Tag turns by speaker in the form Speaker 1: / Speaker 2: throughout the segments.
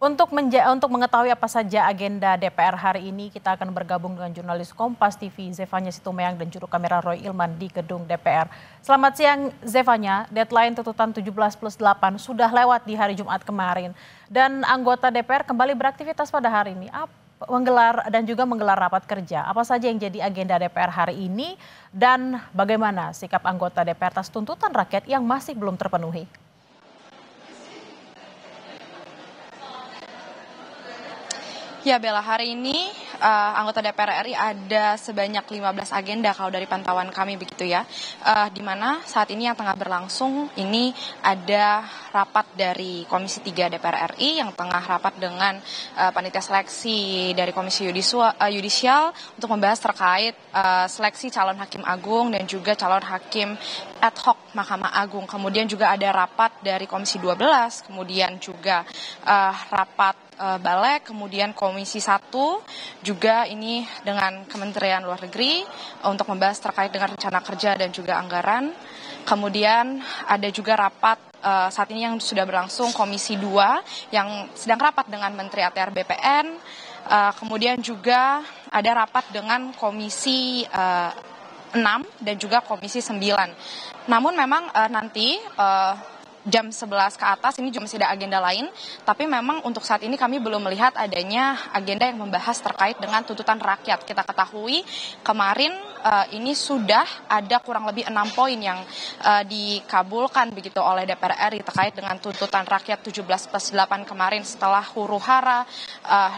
Speaker 1: Untuk mengetahui apa saja agenda DPR hari ini, kita akan bergabung dengan jurnalis Kompas TV Zefanya Situmorang dan juru kamera Roy Ilman di gedung DPR. Selamat siang Zefanya, deadline tuntutan 17+8 sudah lewat di hari Jumat kemarin. Dan anggota DPR kembali beraktivitas pada hari ini. Menggelar rapat kerja. Apa saja yang jadi agenda DPR hari ini dan bagaimana sikap anggota DPR atas tuntutan rakyat yang masih belum terpenuhi?
Speaker 2: Ya Bella, hari ini anggota DPR RI ada sebanyak 15 agenda kalau dari pantauan kami begitu ya. Di mana saat ini yang tengah berlangsung ini ada rapat dari Komisi 3 DPR RI yang tengah rapat dengan panitia seleksi dari Komisi Yudisial untuk membahas terkait seleksi calon hakim agung dan juga calon hakim ad hoc Mahkamah Agung. Kemudian juga ada rapat dari Komisi 12, kemudian juga rapat Balek, kemudian Komisi 1 juga ini dengan Kementerian Luar Negeri untuk membahas terkait dengan rencana kerja dan juga anggaran. Kemudian ada juga rapat saat ini yang sudah berlangsung Komisi 2 yang sedang rapat dengan Menteri ATR BPN. Kemudian juga ada rapat dengan Komisi 6 dan juga Komisi 9. Namun memang nanti jam 11 ke atas ini juga masih ada agenda lain, tapi memang untuk saat ini kami belum melihat adanya agenda yang membahas terkait dengan tuntutan rakyat. Kita ketahui kemarin ini sudah ada kurang lebih 6 poin yang dikabulkan begitu oleh DPR RI terkait dengan tuntutan rakyat 17+8 kemarin setelah huru-hara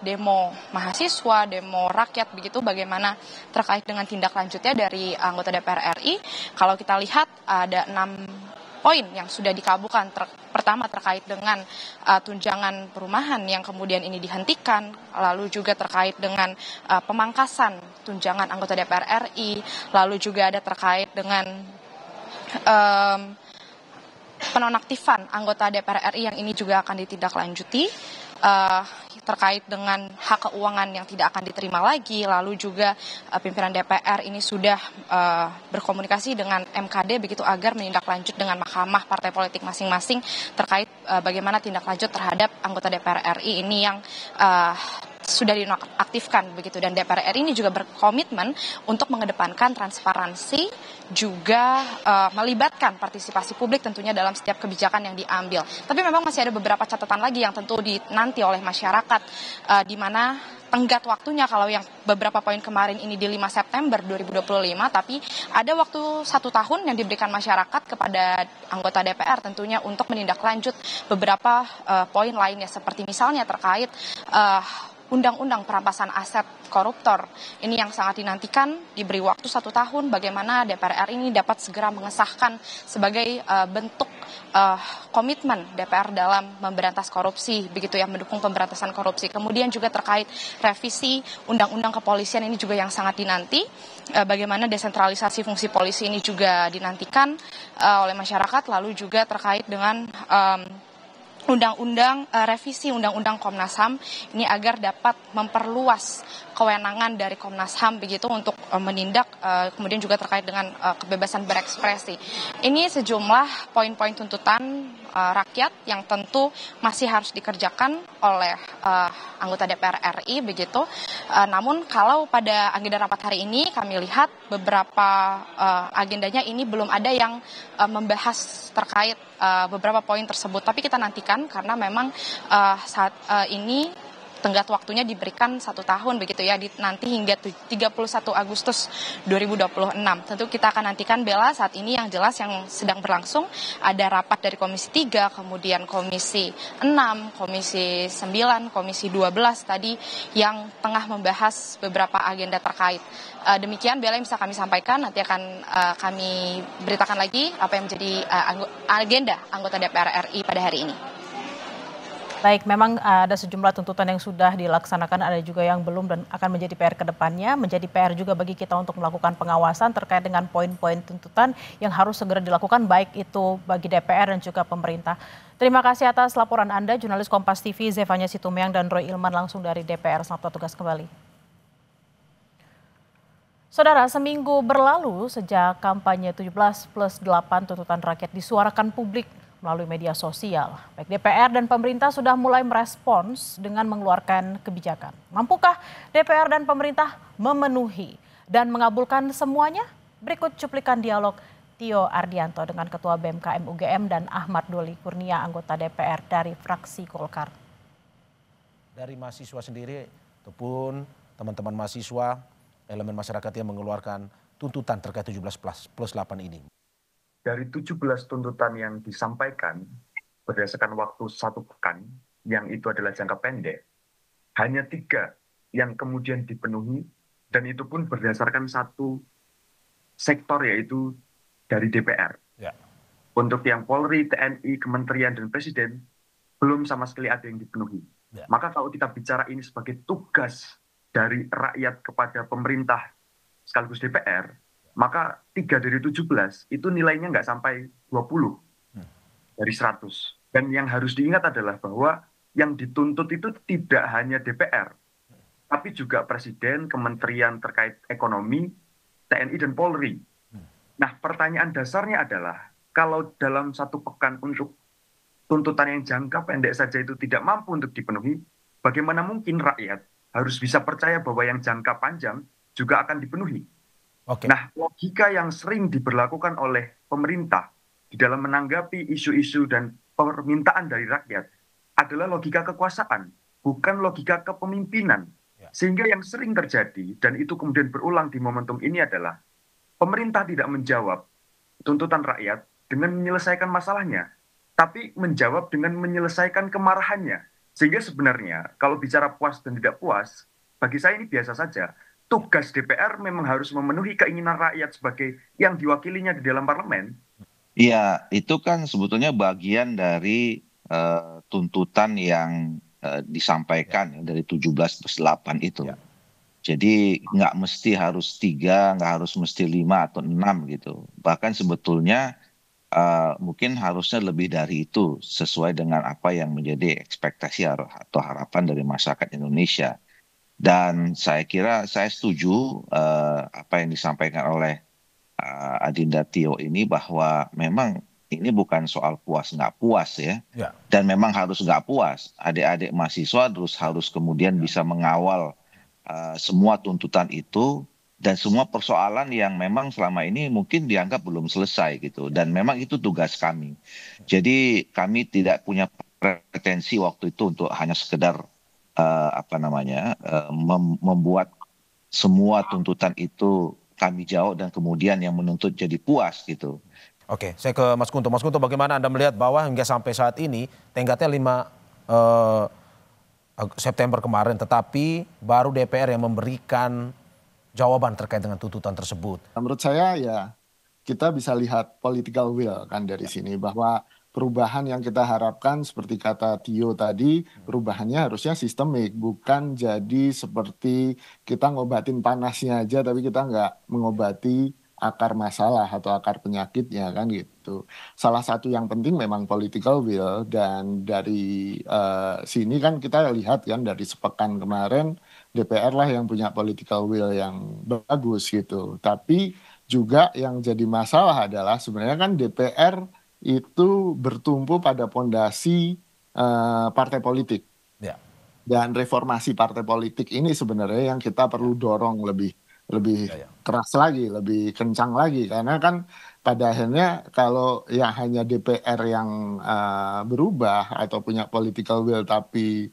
Speaker 2: demo mahasiswa, demo rakyat begitu, bagaimana terkait dengan tindak lanjutnya dari anggota DPR RI. Kalau kita lihat ada 6 poin yang sudah dikabulkan. Pertama terkait dengan tunjangan perumahan yang kemudian ini dihentikan, lalu juga terkait dengan pemangkasan tunjangan anggota DPR RI, lalu juga ada terkait dengan penonaktifan anggota DPR RI yang ini juga akan ditindaklanjuti. Terkait dengan hak keuangan yang tidak akan diterima lagi, lalu juga pimpinan DPR ini sudah berkomunikasi dengan MKD begitu agar menindaklanjut dengan mahkamah partai politik masing-masing terkait bagaimana tindak lanjut terhadap anggota DPR RI ini yang sudah dinonaktifkan begitu, dan DPR RI ini juga berkomitmen untuk mengedepankan transparansi juga melibatkan partisipasi publik tentunya dalam setiap kebijakan yang diambil. Tapi memang masih ada beberapa catatan lagi yang tentu dinanti oleh masyarakat di mana tenggat waktunya. Kalau yang beberapa poin kemarin ini di 5 September 2025, tapi ada waktu 1 tahun yang diberikan masyarakat kepada anggota DPR tentunya untuk menindaklanjut beberapa poin lainnya, seperti misalnya terkait Undang-Undang perampasan aset koruptor. Ini yang sangat dinantikan, diberi waktu 1 tahun bagaimana DPR RI ini dapat segera mengesahkan sebagai bentuk komitmen DPR dalam memberantas korupsi, begitu ya, mendukung pemberantasan korupsi. Kemudian juga terkait revisi Undang-Undang Kepolisian ini juga yang sangat dinanti, bagaimana desentralisasi fungsi polisi ini juga dinantikan oleh masyarakat, lalu juga terkait dengan revisi Undang-Undang Komnas HAM ini agar dapat memperluas kewenangan dari Komnas HAM begitu untuk menindak, kemudian juga terkait dengan kebebasan berekspresi. Ini sejumlah poin-poin tuntutan rakyat yang tentu masih harus dikerjakan oleh anggota DPR RI begitu. Namun kalau pada agenda rapat hari ini kami lihat beberapa agendanya ini belum ada yang membahas terkait beberapa poin tersebut, tapi kita nantikan karena memang saat ini tenggat waktunya diberikan 1 tahun begitu ya, nanti hingga 31 Agustus 2026. Tentu kita akan nantikan, Bella, saat ini yang jelas yang sedang berlangsung ada rapat dari Komisi 3, kemudian Komisi 6, Komisi 9, Komisi 12 tadi yang tengah membahas beberapa agenda terkait. Demikian Bella yang bisa kami sampaikan, nanti akan kami beritakan lagi apa yang menjadi agenda anggota DPR RI pada hari ini.
Speaker 1: Baik, memang ada sejumlah tuntutan yang sudah dilaksanakan, ada juga yang belum dan akan menjadi PR ke depannya. Menjadi PR juga bagi kita untuk melakukan pengawasan terkait dengan poin-poin tuntutan yang harus segera dilakukan, baik itu bagi DPR dan juga pemerintah. Terima kasih atas laporan Anda, jurnalis Kompas TV Zefanya Situmorang dan Roy Ilman langsung dari DPR. Selamat bertugas kembali. Saudara, seminggu berlalu sejak kampanye 17+8 tuntutan rakyat disuarakan publik melalui media sosial. Baik DPR dan pemerintah sudah mulai merespons dengan mengeluarkan kebijakan. Mampukah DPR dan pemerintah memenuhi dan mengabulkan semuanya? Berikut cuplikan dialog Tio Ardianto dengan Ketua BMKM UGM dan Ahmad Doli Kurnia, anggota DPR dari fraksi Golkar.
Speaker 3: Dari mahasiswa sendiri ataupun teman-teman mahasiswa, elemen masyarakat yang mengeluarkan tuntutan terkait 17+8 ini.
Speaker 4: Dari 17 tuntutan yang disampaikan berdasarkan waktu 1 pekan, yang itu adalah jangka pendek, hanya 3 yang kemudian dipenuhi, dan itu pun berdasarkan satu sektor, yaitu dari DPR. Ya. Untuk yang Polri, TNI, Kementerian, dan Presiden, belum sama sekali ada yang dipenuhi. Ya. Maka kalau kita bicara ini sebagai tugas dari rakyat kepada pemerintah sekaligus DPR, maka 3 dari 17 itu nilainya nggak sampai 20 dari 100. Dan yang harus diingat adalah bahwa yang dituntut itu tidak hanya DPR, tapi juga Presiden, Kementerian terkait ekonomi, TNI, dan Polri. Nah, pertanyaan dasarnya adalah, kalau dalam 1 pekan untuk tuntutan yang jangka pendek saja itu tidak mampu untuk dipenuhi, bagaimana mungkin rakyat harus bisa percaya bahwa yang jangka panjang juga akan dipenuhi? Okay. Nah, logika yang sering diberlakukan oleh pemerintah di dalam menanggapi isu-isu dan permintaan dari rakyat adalah logika kekuasaan, bukan logika kepemimpinan. Sehingga yang sering terjadi, dan itu kemudian berulang di momentum ini adalah, pemerintah tidak menjawab tuntutan rakyat dengan menyelesaikan masalahnya, tapi menjawab dengan menyelesaikan kemarahannya. Sehingga sebenarnya kalau bicara puas dan tidak puas, bagi saya ini biasa saja. Tugas DPR memang harus memenuhi keinginan rakyat sebagai yang diwakilinya di dalam parlemen.
Speaker 5: Iya, itu kan sebetulnya bagian dari tuntutan yang disampaikan ya, dari 17+8 itu. Ya. Jadi nggak mesti harus 3, nggak harus mesti 5 atau 6 gitu. Bahkan sebetulnya mungkin harusnya lebih dari itu, sesuai dengan apa yang menjadi ekspektasi atau harapan dari masyarakat Indonesia. Dan saya kira saya setuju apa yang disampaikan oleh Adinda Tio ini, bahwa memang ini bukan soal puas nggak puas ya. Dan memang harus nggak puas. Adik-adik mahasiswa harus kemudian bisa mengawal semua tuntutan itu dan semua persoalan yang memang selama ini mungkin dianggap belum selesai gitu. Dan memang itu tugas kami. Jadi kami tidak punya pretensi waktu itu untuk hanya sekedar membuat semua tuntutan itu kami jawab dan kemudian yang menuntut jadi puas gitu.
Speaker 3: Oke, saya ke Mas Kunto. Mas Kunto, bagaimana Anda melihat bahwa hingga sampai saat ini tenggatnya 5 September kemarin, tetapi baru DPR yang memberikan jawaban terkait dengan tuntutan tersebut?
Speaker 6: Menurut saya ya kita bisa lihat political will kan dari sini, bahwa perubahan yang kita harapkan seperti kata Tio tadi, perubahannya harusnya sistemik, bukan jadi seperti kita ngobatin panasnya aja tapi kita nggak mengobati akar masalah atau akar penyakitnya kan gitu. Salah satu yang penting memang political will, dan dari sini kan kita lihat kan dari sepekan kemarin DPR lah yang punya political will yang bagus gitu. Tapi juga yang jadi masalah adalah sebenarnya kan DPR itu bertumpu pada pondasi partai politik. Ya. Dan reformasi partai politik ini sebenarnya yang kita perlu dorong lebih keras lagi, lebih kencang lagi, karena kan pada akhirnya kalau yang hanya DPR yang berubah atau punya political will tapi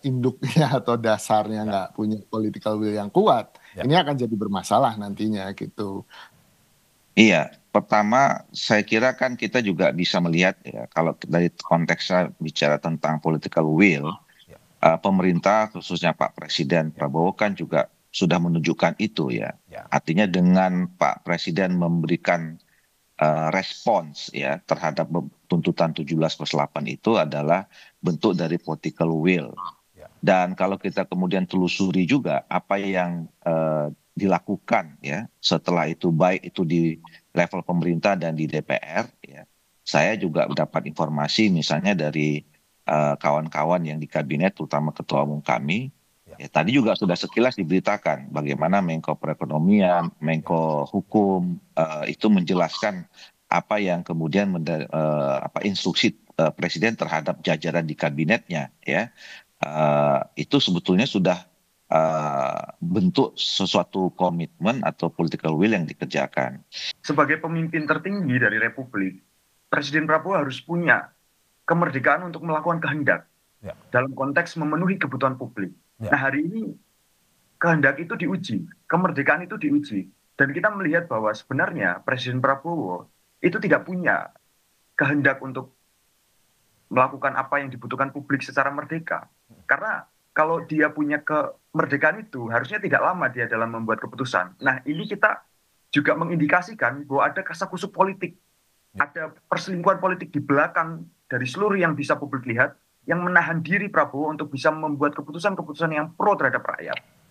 Speaker 6: induknya atau dasarnya nggak punya political will yang kuat, ini akan jadi bermasalah nantinya gitu.
Speaker 5: Iya, pertama saya kira kan kita juga bisa melihat ya, kalau dari konteksnya bicara tentang political will, pemerintah khususnya Pak Presiden Prabowo kan juga sudah menunjukkan itu ya. Artinya dengan Pak Presiden memberikan respons ya terhadap tuntutan 17+8 itu adalah bentuk dari political will. Dan kalau kita kemudian telusuri juga apa yang dilakukan ya setelah itu, baik itu di level pemerintah dan di DPR ya, saya juga mendapat informasi misalnya dari kawan-kawan yang di kabinet, terutama ketua umum kami. Ya, tadi juga sudah sekilas diberitakan bagaimana Menko Perekonomian, Menko Hukum itu menjelaskan apa yang kemudian instruksi presiden terhadap jajaran di kabinetnya, ya, itu sebetulnya sudah bentuk sesuatu komitmen atau political will yang dikerjakan.
Speaker 4: Sebagai pemimpin tertinggi dari Republik, Presiden Prabowo harus punya kemerdekaan untuk melakukan kehendak dalam konteks memenuhi kebutuhan publik. Nah, hari ini kehendak itu diuji, kemerdekaan itu diuji. Dan kita melihat bahwa sebenarnya Presiden Prabowo itu tidak punya kehendak untuk melakukan apa yang dibutuhkan publik secara merdeka. Karena kalau dia punya kemerdekaan itu, harusnya tidak lama dia dalam membuat keputusan. Nah, ini kita juga mengindikasikan bahwa ada kasakusuk politik, ada perselingkuhan politik di belakang dari seluruh yang bisa publik lihat, yang menahan diri Prabowo untuk bisa membuat keputusan-keputusan yang pro terhadap rakyat.